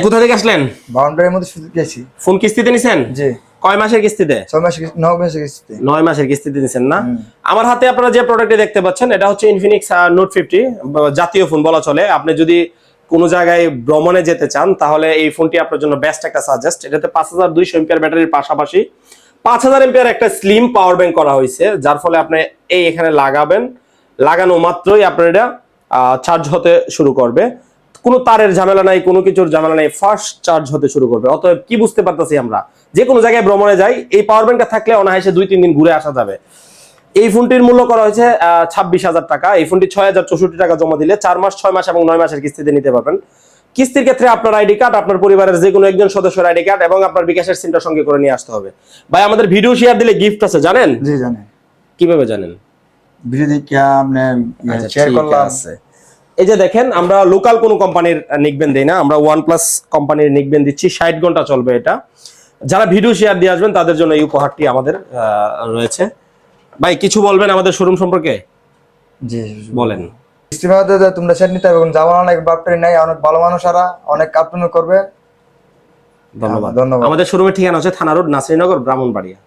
কোথা থেকে আসলেন? বাউন্ডারির মধ্যে শুধু গেছি। ফোন কিস্তিতে নিছেন? জি। কয় মাসের কিস্তিতে? 6 মাস 9 মাসের কিস্তিতে। 9 মাসের কিস্তিতে নিছেন না? আমার হাতে আপনারা যে প্রোডাক্টটি দেখতে পাচ্ছেন এটা হচ্ছে ইনফিনিক্স নোট 50 জাতীয় ফোন বলা চলে। আপনি যদি কোনো জায়গায় ভ্রমণে যেতে চান তাহলে এই ফোনটি আপনার জন্য বেস্ট একটা সাজেস্ট। এটাতে 5200 এমপিআর ব্যাটারির পাশাপাশি 5000 এমপিআর একটা স্লিম পাওয়ার ব্যাংক করা হয়েছে, যার ফলে আপনি এই এখানে লাগাবেন, লাগানো মাত্রই আপনার এটা চার্জ হতে শুরু করবে। কোনো তারের ঝামেলা নাই, কোনো কিছুর ঝামেলা নাই, ফাস্ট চার্জ হতে শুরু করবে। অতএব কি বুঝতে পারতেছি আমরা, যে কোনো জায়গায় ভ্রমণে যাই এই পাওয়ার ব্যাংকটা থাকলে অনায়াসে 2-3 দিন ঘুরে আসা যাবে। এই ফোনটির মূল্য করা হয়েছে 26,000 টাকা। এই ফোনটি 6,064 টাকা জমা দিলে 4 মাস, 6 মাস এবং 9 মাসের কিস্তিতে নিতে পারবেন। কিস্তির ক্ষেত্রে আপনার আইডি কার্ড, আপনার পরিবারের যে কোনো একজন সদস্যের আইডি কার্ড এবং আপনার বিকাশের সিমটা সঙ্গে করে নিয়ে আসতে হবে। ভাই আমাদের ভিডিও শেয়ার দিলে গিফট আছে, জানেন? জি জানেন। কিভাবে জানেন? ভিডিও দেখে আপনি শেয়ার ঠিক করলাম। আছে। এই যে দেখেন, আমরা লোকাল কোনো কোম্পানির নিকবেন দেই না, আমরা OnePlus কোম্পানির নিকবেন দিচ্ছি। 60 ঘন্টা চলবে এটা। যারা ভিডিও শেয়ার দিয়ে আসবেন তাদের জন্য এই উপহারটি আমাদের রয়েছে। ভাই কিছু বলবেন আমাদের শোরুম সম্পর্কে? জি বলেন। ইস্তিমাতে তোমরা সেট নিতে হবে, যাওয়া অনেক বাপটারি নাই, অনেক ভালো মানুষ আরা, অনেক কার্টুন করবে। ধন্যবাদ। ধন্যবাদ। আমাদের শোরুমের ঠিকানা হচ্ছে থানা রোড, নাসিরনগর, ব্রাহ্মণবাড়িয়া।